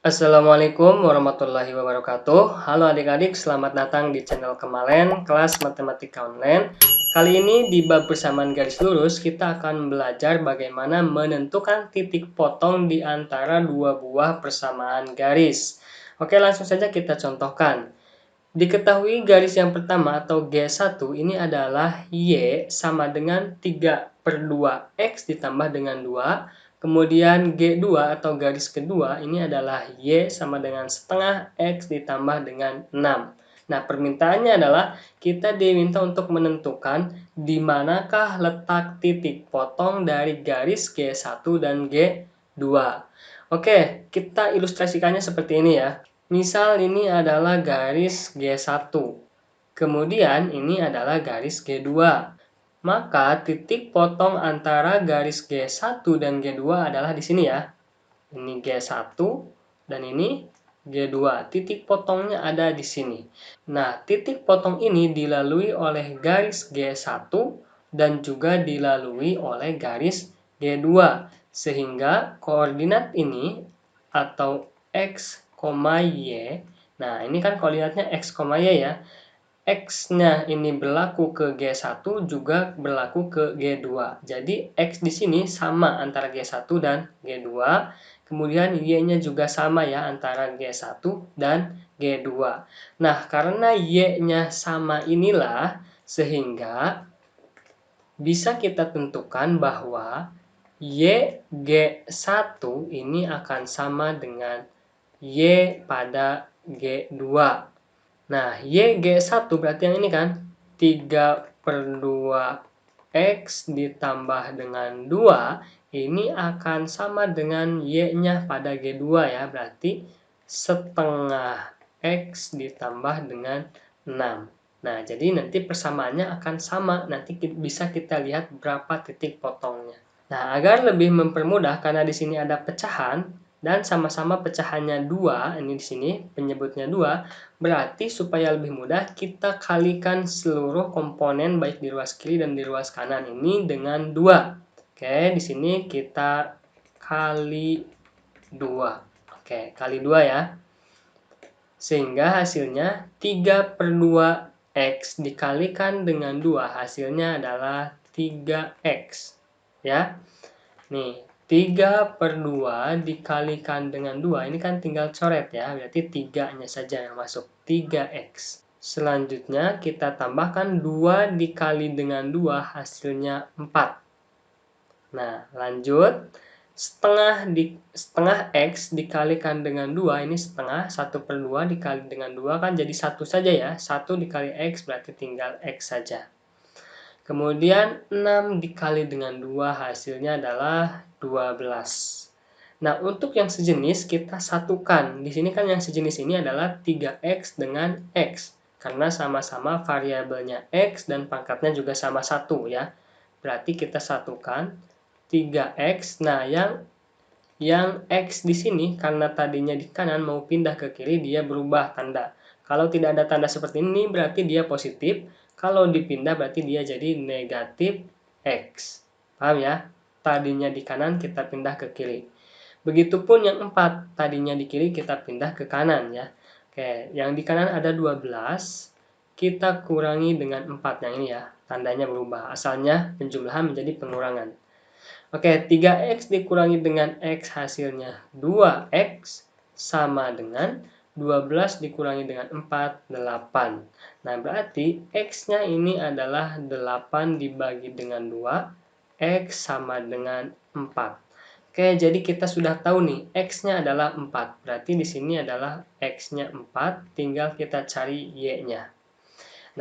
Assalamualaikum warahmatullahi wabarakatuh. Halo adik-adik, selamat datang di channel Kemalen, kelas matematika online. Kali ini di bab persamaan garis lurus, kita akan belajar bagaimana menentukan titik potong di antara dua buah persamaan garis. Oke, langsung saja kita contohkan. Diketahui garis yang pertama atau G1 ini adalah Y sama dengan 3/2 X ditambah dengan 2. Kemudian G2 atau garis kedua ini adalah Y sama dengan setengah X ditambah dengan 6. Nah, permintaannya adalah kita diminta untuk menentukan di manakah letak titik potong dari garis G1 dan G2. Oke, kita ilustrasikannya seperti ini ya. Misal ini adalah garis G1, kemudian ini adalah garis G2. Maka titik potong antara garis G1 dan G2 adalah di sini ya. Ini G1 dan ini G2. Titik potongnya ada di sini. Nah, titik potong ini dilalui oleh garis G1 dan juga dilalui oleh garis G2. Sehingga koordinat ini atau X, Y. Nah, ini kan koordinatnya X, Y ya. X-nya ini berlaku ke G1 juga berlaku ke G2. Jadi X di sini sama antara G1 dan G2. Kemudian Y-nya juga sama ya antara G1 dan G2. Nah, karena Y-nya sama inilah sehingga bisa kita tentukan bahwa Y G1 ini akan sama dengan Y pada G2. Nah, Y G1 berarti yang ini kan 3/2 X ditambah dengan 2 ini akan sama dengan Y-nya pada G2 ya. Berarti setengah X ditambah dengan 6. Nah, jadi nanti persamaannya akan sama. Nanti bisa kita lihat berapa titik potongnya. Nah, agar lebih mempermudah karena di sini ada pecahan, dan sama-sama pecahannya 2, ini di sini penyebutnya 2, berarti supaya lebih mudah kita kalikan seluruh komponen baik di ruas kiri dan di ruas kanan ini dengan 2. Oke, di sini kita kali 2. Oke, kali 2 ya. Sehingga hasilnya 3/2 X dikalikan dengan 2, hasilnya adalah 3X. Ya, nih 3/2 dikalikan dengan 2, ini kan tinggal coret ya, berarti 3-nya saja yang masuk, 3X. Selanjutnya kita tambahkan 2 dikali dengan 2, hasilnya 4. Nah, lanjut, setengah X dikalikan dengan 2, ini setengah, 1/2 dikali dengan 2 kan jadi 1 saja ya, 1 dikali X berarti tinggal X saja. Kemudian 6 dikali dengan 2 hasilnya adalah 12. Nah, untuk yang sejenis kita satukan. Di sini kan yang sejenis ini adalah 3X dengan X. Karena sama-sama variabelnya X dan pangkatnya juga sama 1 ya. Berarti kita satukan 3X. Nah, yang X di sini karena tadinya di kanan mau pindah ke kiri dia berubah tanda. Kalau tidak ada tanda seperti ini berarti dia positif. Kalau dipindah berarti dia jadi negatif X. Paham ya? Tadinya di kanan kita pindah ke kiri. Begitupun yang 4. Tadinya di kiri kita pindah ke kanan ya. Oke, yang di kanan ada 12. Kita kurangi dengan 4 yang ini ya. Tandanya berubah. Asalnya penjumlahan menjadi pengurangan. Oke, 3X dikurangi dengan X hasilnya 2X sama dengan 12 dikurangi dengan 4, 8. Nah, berarti X-nya ini adalah 8 dibagi dengan 2, X sama dengan 4. Oke, jadi kita sudah tahu nih, X-nya adalah 4. Berarti di sini adalah X-nya 4, tinggal kita cari Y-nya.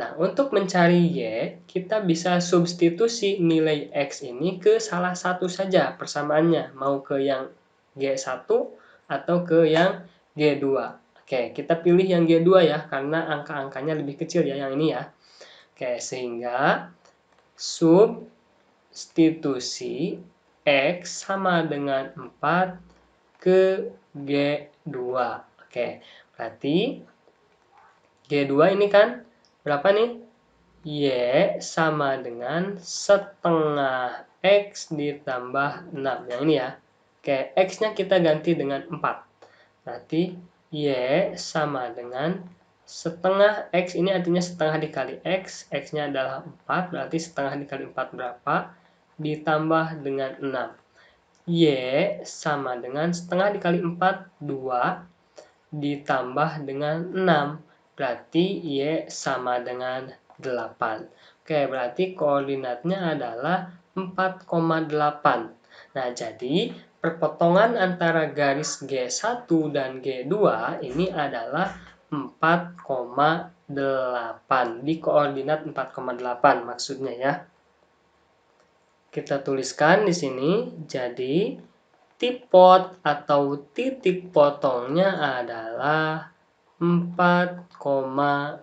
Nah, untuk mencari Y, kita bisa substitusi nilai X ini ke salah satu saja persamaannya, mau ke yang G1 atau ke yang G2. Oke, kita pilih yang G2 ya, karena angka-angkanya lebih kecil ya, yang ini ya. Oke, sehingga substitusi X sama dengan 4 ke G2. Oke, berarti G2 ini kan berapa nih? Y sama dengan setengah X ditambah 6. Yang ini ya. Oke, X-nya kita ganti dengan 4. Berarti Y sama dengan setengah X, ini artinya setengah dikali X, X-nya adalah 4, berarti setengah dikali 4 berapa? Ditambah dengan 6. Y sama dengan setengah dikali 4, 2, ditambah dengan 6. Berarti Y sama dengan 8. Oke, berarti koordinatnya adalah 4,8. Nah, jadi perpotongan antara garis G1 dan G2 ini adalah 4,8. Di koordinat 4,8 maksudnya ya. Kita tuliskan di sini. Jadi tipot atau titik potongnya adalah 4,8.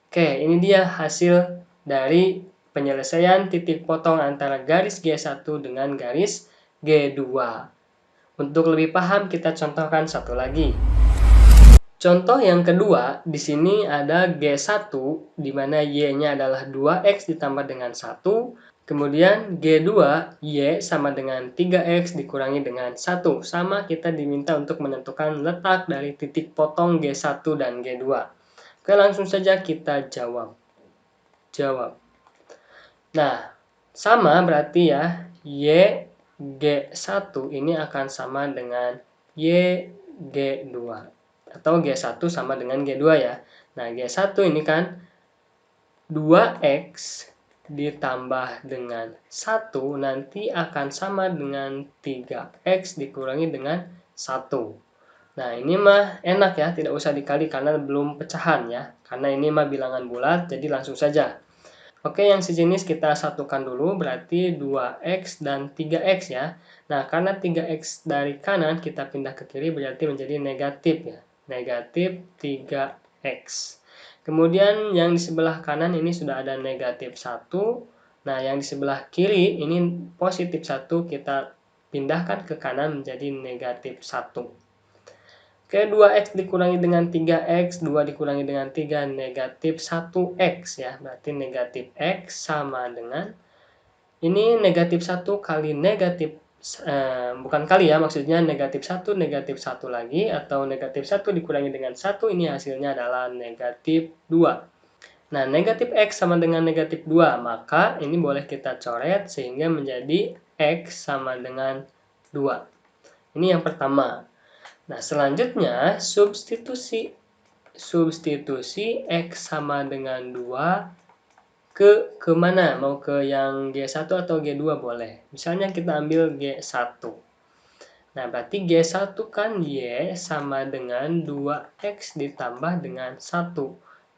Oke, ini dia hasil dari penyelesaian titik potong antara garis G1 dengan garis G2. Untuk lebih paham, kita contohkan satu lagi. Contoh yang kedua, di sini ada G1, di mana Y-nya adalah 2X ditambah dengan 1. Kemudian G2, Y sama dengan 3X dikurangi dengan 1. Sama, kita diminta untuk menentukan letak dari titik potong G1 dan G2. Oke, langsung saja kita jawab. Nah, sama berarti ya, Y G1 ini akan sama dengan Y G2. Atau G1 sama dengan G2 ya. Nah, G1 ini kan 2X ditambah dengan 1 nanti akan sama dengan 3X dikurangi dengan 1. Nah, ini mah enak ya, tidak usah dikali karena belum pecahan ya. Karena ini mah bilangan bulat, jadi langsung saja. Oke, yang sejenis kita satukan dulu, berarti 2X dan 3X ya. Nah, karena 3X dari kanan kita pindah ke kiri berarti menjadi negatif ya. Negatif 3X. Kemudian yang di sebelah kanan ini sudah ada negatif 1. Nah, yang di sebelah kiri ini positif 1, kita pindahkan ke kanan menjadi negatif 1. Oke, 2X dikurangi dengan 3X, 2 dikurangi dengan 3, negatif 1X ya. Berarti negatif X sama dengan, ini negatif 1 kali negatif, bukan kali ya, maksudnya negatif 1 lagi, atau negatif 1 dikurangi dengan 1, ini hasilnya adalah negatif 2. Nah, negatif X sama dengan negatif 2, maka ini boleh kita coret sehingga menjadi X sama dengan 2. Ini yang pertama. Nah, selanjutnya substitusi X sama dengan 2 ke mana? Mau ke yang G1 atau G2 boleh. Misalnya kita ambil G1. Nah, berarti G1 kan Y sama dengan 2X ditambah dengan 1.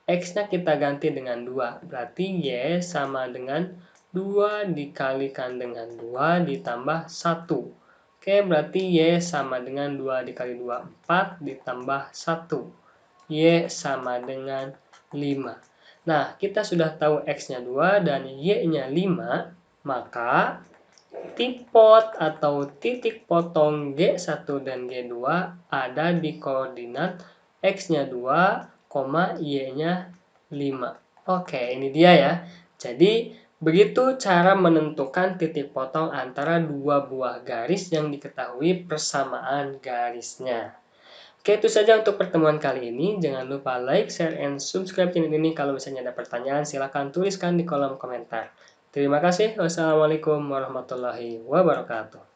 X-nya kita ganti dengan 2. Berarti Y sama dengan 2 dikalikan dengan 2 ditambah 1. Oke, berarti Y sama dengan 2 dikali 2, 4 ditambah 1. Y sama dengan 5. Nah, kita sudah tahu X-nya 2 dan Y-nya 5, maka tipot atau titik potong G1 dan G2 ada di koordinat X-nya 2, Y-nya 5. Oke, ini dia ya. Jadi, begitu cara menentukan titik potong antara dua buah garis yang diketahui persamaan garisnya. Oke, itu saja untuk pertemuan kali ini. Jangan lupa like, share, and subscribe channel ini. Kalau misalnya ada pertanyaan, silahkan tuliskan di kolom komentar. Terima kasih. Wassalamualaikum warahmatullahi wabarakatuh.